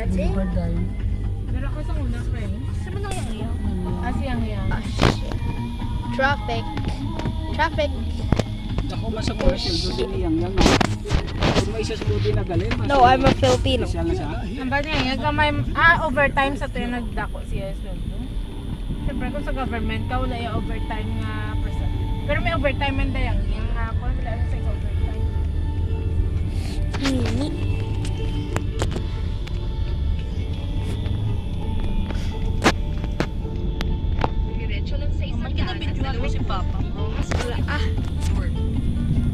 Boulevard tayo. Pero ako sa una, friend. Saan mo nang yang? Yang. Oh, shit. Traffic. Traffic. Ako ba sa commercial doon din yang yang. Kung may isa sa doon na galing. No, I'm a Filipino. Siya na siya. Ang ba niya, overtime sa tuyo nagdako siya sa loob. Siyempre kung sa government ka, wala yung overtime nga percent. Pero may overtime man dayang. Yung ako, wala na sa overtime. Mini. Kinabidyoan mo si Papa. Wala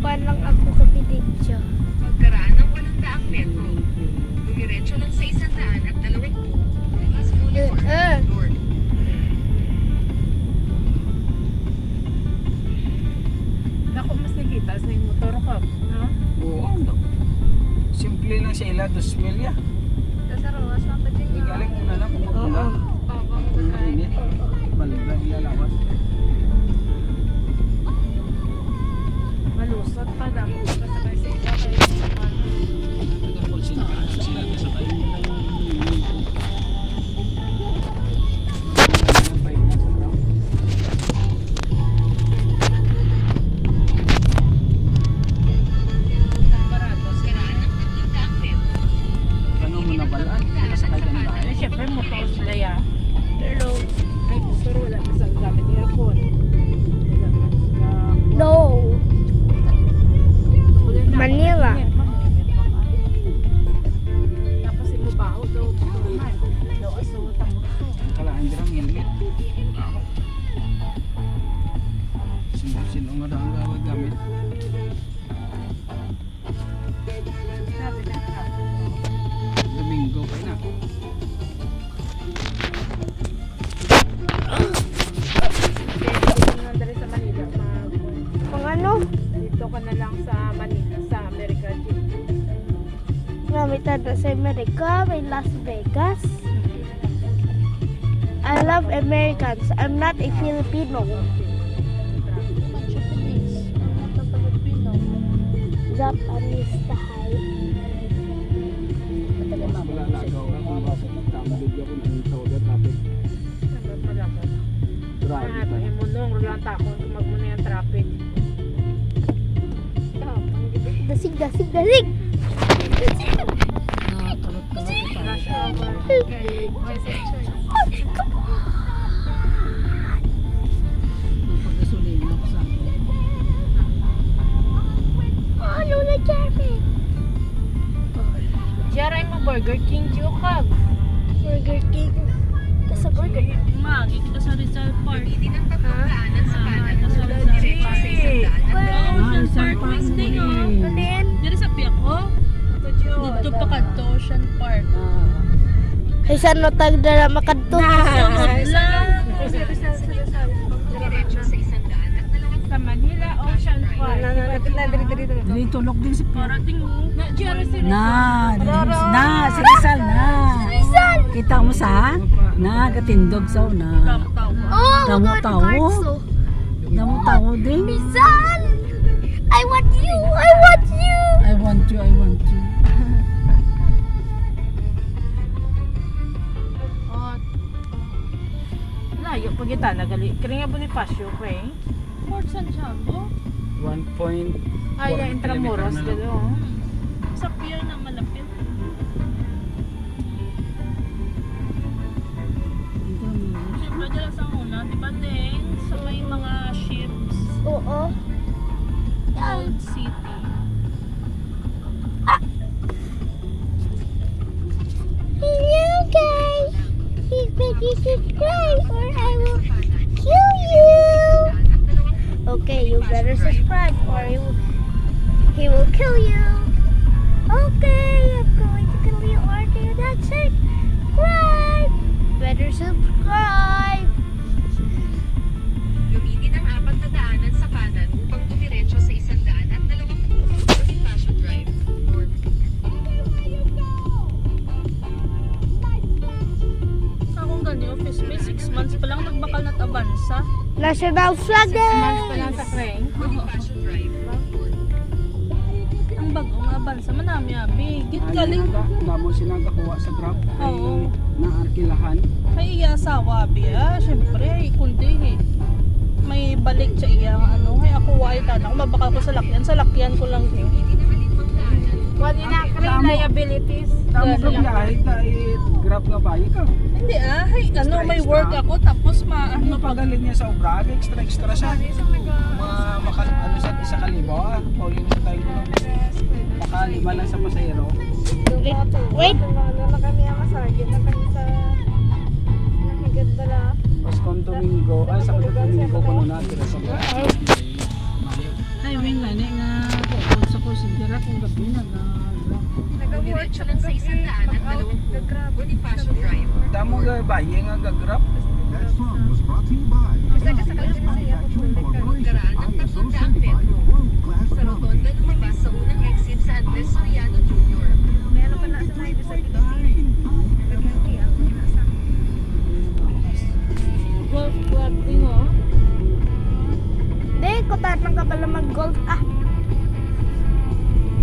Parang ako sa video. Pagkaraan ng 800 metro, dumiretso lang sa 120. Mas Boulevard, North. Ako mas nakita sa yung motor ko. No? Oo. Simple lang siya ila, 2,000 ya. Sa Roas, mapa dyan Hindi galing muna lang kung magpula. Mainit. Balik ilalawas. Malusot pa daw. Kasabay sa isa kayo. Ano mo na balaan? Nakasakay ka na ba? Ano, syempre motor sila ya. Pero, ay, pero wala na sa gamit aircon. Wala na sa... No. Manila. Tapos imubaho daw. Daw aso, tamot. Kalaan dirang helmet. Sino nga daw ang gamit? Sabi na ka. Domingo pa na. Nandali sa Manila. Kung ano? Dito ka na lang sa Manila, sa America. May tada sa America, may Las Vegas. I love Americans. I'm not a Filipino. Japanese tayo. Malalagaw ka kung bakit nagtambilid ako ng Soga traffic. Drive. Imunong, rulang takon, magmuna yung traffic. Dasig, dasig, dasig! Rush hour. Okay. Message. Pagkasulina ako sa akin. Ano na traffic? Diyaray mo Burger King, Jukag. Burger King. Sa Burger King. Magi kita sa Rizal Park. Hindi ng pagkakaanan sa kanan. Sa Diretso sa 100. Ocean Park Wednesday nga. Ano yan? Diri sa Piako. Dito pa kadto Ocean Park. Ay, saan no tag na makadto? Sunod lang. Diretso sa 100 at 20. Sa Manila Ocean Park. Dili tulog din si Pira. Parating mo. Na, Diyaray si Si Rizal na. Rizal! Kita mo sa? Na, katindog sa una. Tawa. Oh, Tamo-tamo. Damo-tamo din. Rizal! I want you! I want you! I want you, I want you. Layo pag kita nagali. Kaya nga Bonifacio, okay? Fort Santiago. 1 Ay, Intramuros dito. Sa pier na malapit. Siyempre dala sa una. Diba din? Sa may mga ships. Oo. Old City. Hello guys! Please make you subscribe or I will kill you! Okay, you better subscribe or he will kill you. Okay, I'm going to kill you or do not subscribe. Better subscribe. Gamitin ang 4 na daanan sa kanan upang dumiretso sa 120. Bonifacio Drive, North. Sa akong ganyo, office may 6 months pa lang nagbakal na tabansa. National flag Months pa day! lang sa Crane. Bonifacio Drive, North. Ang bago nga bansa manami abi. Git Ay, galing namo sinagakuha sa Grab. Ay, Oo. naarkilahan. kay iya asawa abi. Syempre kundi may balik sa iya nga ano. Kay ako wa ita na mabaka ko sa lakyan ko lang din. Wala na kring liabilities. Tamo ka biyahe kahit Grab nga bayi ka. Hindi hay ano may Extra. work ako tapos ano pag Pagaling niya sa obrag, extra siya. Ano sa isa kalibo, pauling sa tayo ko lang. Baka 5 lang sa pasahero. Wait. Ano na kami ang masargit na kami sa nakagad pala. Paskong Domingo, ay sa Domingo ko na natira sa Grab. Ay, wing nga nga kung sa considera kung gabi na Nag-work siya Diretso lang sa 120 Bonifacio Drive. Tamo ga bayi nga ga-Grab. Kasi kasakal siya sa iya ko Karaan ng 300 metro. Sa rotonda lumabas sa unang exit sa Andres Soriano Jr. Meron pa na sa may disability. Nag-hindi ako nasa. golf club din oh. Di, kutat lang ka pala mag-golf.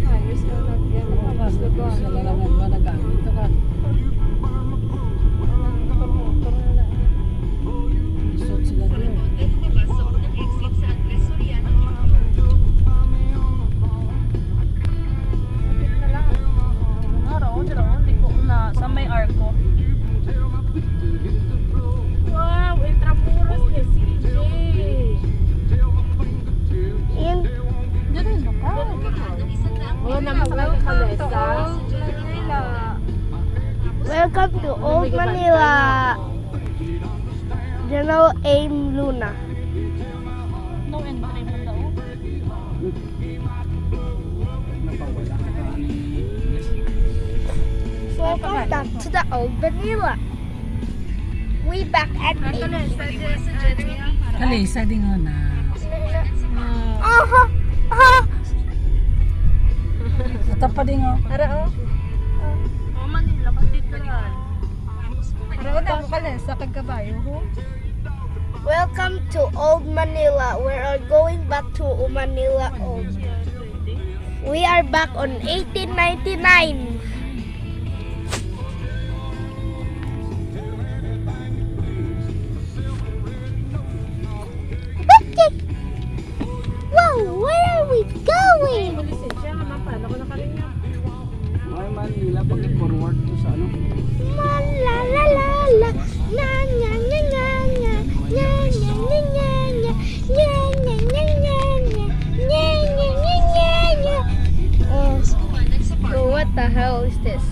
Ayos na nagyan. sa lalangan ba nagamit ito ka. Isot sila Sa doon. rotonda lumabas sa unang exit sa Andres Soriano Jr. Hindi ko na sa may arko. Wow, Intramuros ni CJ. In, Diyan na ka. Karaan ng 100 Wala naman sa may kalesa. welcome to Old Manila. General Aim Luna. No entry mo daw. Napawala ka ni Welcome back to the Old Manila. We back at 8. Sa General Kalisa din nga na. Aha! Aha! Ito pa din nga. Oh, Manila ka dito yan. Araw na ako kalesa kagkabayo ho. Welcome to Old Manila. We are going back to Manila Old. We are back on 1899. Wow, where are we going? Lisensya nga mapala ko na karinya. Ay Manila pag forward ko sa ano. La la la la la na nya nya nya nya nya nya nya nya nya nya nya nya nya nya nya nya nya nya nya. Oh, Kumanan sa park. so what the hell is this?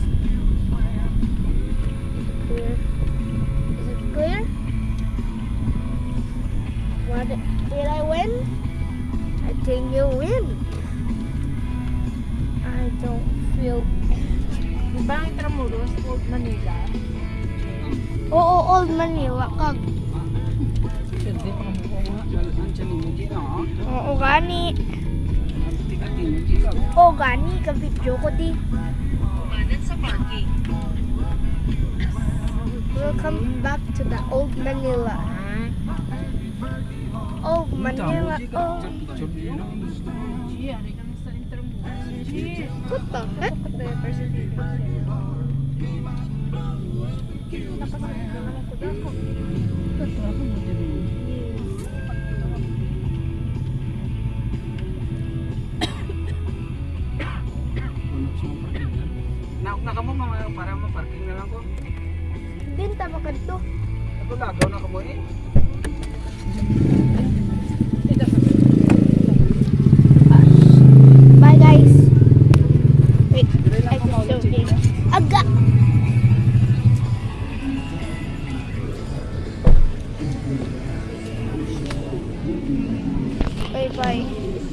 Clear? Is it clear? What did I win? I think you win. I don't feel. Diba ang Intramuros, Old Manila? Oo, Old Manila kag. Pwede pa kami ko nga. Ang chalimuji na ha. Oo, gani. Ang tika-timuji ka. Oo, gani. Ka-video ko di. Kumanan sa parking. Welcome back to the Old Manila. Old Manila. Tamuji ka. Oh, Picture din no. Ari kami sa Intramuros. what the heck? Naok na ka mo para maparking na lang ko. Binta mo kadto. Ako lagaw na ka mo eh. Bye guys. Wait, Dire I lang ko just maulit don't check. Aga. Bye bye.